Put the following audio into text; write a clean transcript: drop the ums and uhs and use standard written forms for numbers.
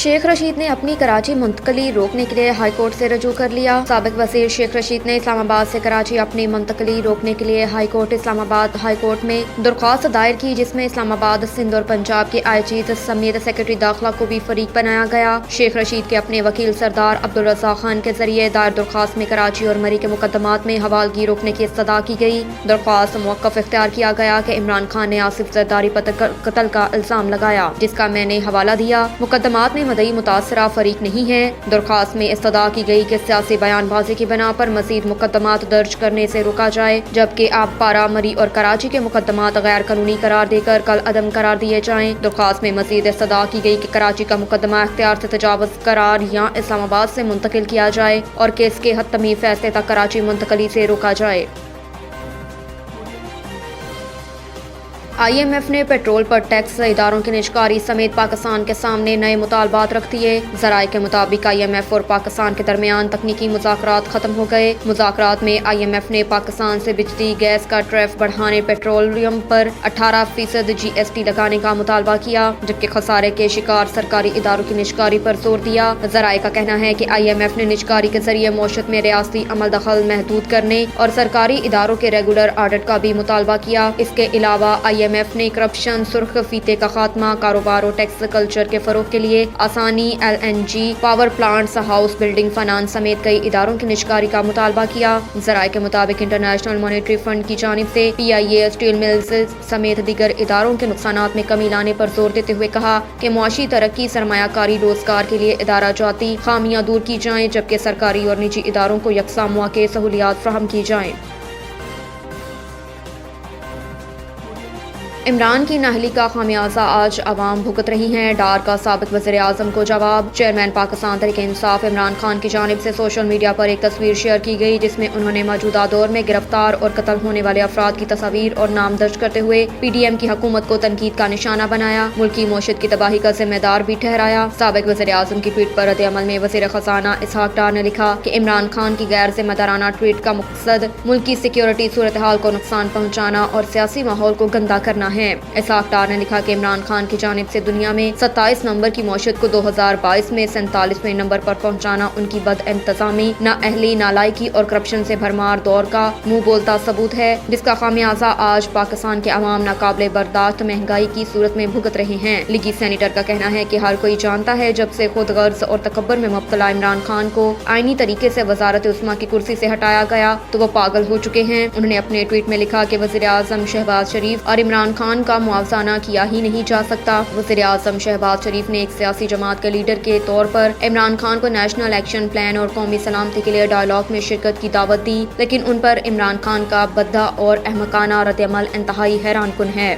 शेख रशीद ने अपनी कराची मुंतकली रोकने के लिए हाई कोर्ट से रजू कर लिया। साबिक वज़ीर शेख रशीद ने इस्लामाबाद से कराची अपनी मुंतकली रोकने के लिए high court Islamabad high court में दरख्वास्त दायर की, जिसमें इस्लामाबाद, सिंध और पंजाब के IGs समेत सेक्रेटरी दाखिला को भी फरीक बनाया गया। शेख रशीद के अपने वकील सरदार अब्दुल रज़ाक खान के जरिए दायर दरख्वास्त में कराची और मरी के मुकदमात में हवालगी रोकने की इस्तदा की गई। दरख्वास्त मुवक्कफ इख्तियार किया गया कि इमरान खान ने आसिफ जरदारी पर कत्ल का इल्जाम लगाया, जिसका मैंने हवाला दिया। मुकदमात में मदई मुतासरा फरीक नहीं है। दरख्वास्त में इस्तदा की गई कि सियासी बयानबाजी की बिना पर मजीद मुकदमात दर्ज करने से रोका जाए, जबकि आप पारा, मरी और कराची के मुकदमात गैर कानूनी करार देकर कल अदम करार दिए जाएं। दरख्वास्त में मजीद इस्तदा की गई कि कराची का मुकदमा इख्तियार से तजावुज़ करार या इस्लामाबाद से मुंतकिल किया जाए और केस के हतमी फैसले तक कराची मुंतकली से रोका जाए। IMF ने पेट्रोल पर टैक्स इदारों की निजकारी समेत पाकिस्तान के सामने नए मुतालबात रख दिए। ज़राए के मुताबिक IMF और पाकिस्तान के दरमियान तकनीकी मुज़ाकरात खत्म हो गए। मुज़ाकरात में IMF ने पाकिस्तान से बिजली गैस का टैरिफ बढ़ाने, पेट्रोलियम पर 18% GST लगाने का मुतालबा किया, जबकि खसारे के शिकार सरकारी इदारों की निजकारी पर जोर दिया। ज़राए का कहना है कि IMF ने निजकारी के जरिए मौशत में रियासती अमल दखल महदूद करने और सरकारी इदारों के रेगुलर ऑडिट का भी मुतालबा किया। इसके अलावा IMF ने करप्शन, सुर्ख फीते का खात्मा, कारोबार और टैक्स कल्चर के फरोग के लिए आसानी, LNG, power plants, house building, finance समेत कई इदारों की निजकारी का मुतालबा किया। ज़राए के मुताबिक इंटरनेशनल मॉनेटरी फंड की जानिब से PIA, स्टील मिल्स समेत दीगर इदारों के नुकसानात में कमी लाने पर जोर देते हुए कहा कि मुआशी तरक्की, सरमायाकारी, रोजगार के लिए इदारा जाती खामियां दूर की जाएं, जबकि सरकारी और निजी इदारों को यकसा मौके सहूलियात फराहम की जाएं। इमरान की नाहली का खामियाजा आज अवाम भुगत रही हैं। डार का साबिक वज़ीर आज़म को जवाब। चेयरमैन पाकिस्तान तहरीक इंसाफ इमरान खान की जानिब से सोशल मीडिया पर एक तस्वीर शेयर की गई, जिसमें उन्होंने मौजूदा दौर में गिरफ्तार और कत्ल होने वाले अफराद की तस्वीर और नाम दर्ज करते हुए PDM की हुकूमत को तनकीद का निशाना बनाया, मुल्की मौशत की तबाही का जिम्मेदार भी ठहराया। साबिक वज़ीर आज़म की ट्वीट पर रद्द-ए-अमल में वज़ीर ख़ज़ाना इसहाक डार ने लिखा कि इमरान खान की गैर जिम्मेदाराना ट्वीट का मकसद मुल्की सिक्योरिटी सूरत हाल को नुकसान पहुँचाना और सियासी माहौल को गंदा करना है। इसहाक डार ने लिखा कि इमरान खान की जानिब से दुनिया में 27 नंबर की मौशत को 2022 में 47वें नंबर पर पहुँचाना उनकी बद इंतजामी, नाअहली, नालायकी और करप्शन से भरमार दौर का मुंह बोलता सबूत है, जिसका खामियाजा आज पाकिस्तान के अवाम नाकाबिले बर्दाश्त महंगाई की सूरत में भुगत रहे हैं। लीगी सेनेटर का कहना है कि हर कोई जानता है जब से खुद गर्ज और तकब्बर में मुब्तला इमरान खान को आईनी तरीके से वजारत उस्मा की कुर्सी से हटाया गया तो वो पागल हो चुके हैं। उन्होंने अपने ट्वीट में लिखा कि वज़ीर आज़म शहबाज शरीफ और इमरान खान का मुआवजाना किया ही नहीं जा सकता। वज़ीर आज़म शहबाज शरीफ ने एक सियासी जमात के लीडर के तौर पर इमरान खान को नेशनल एक्शन प्लान और कौमी सलामती के लिए डायलॉग में शिरकत की दावत दी, लेकिन उन पर इमरान खान का बद्दा और अहमकाना रद्द-ए-अमल इंतहाई हैरानकुन है।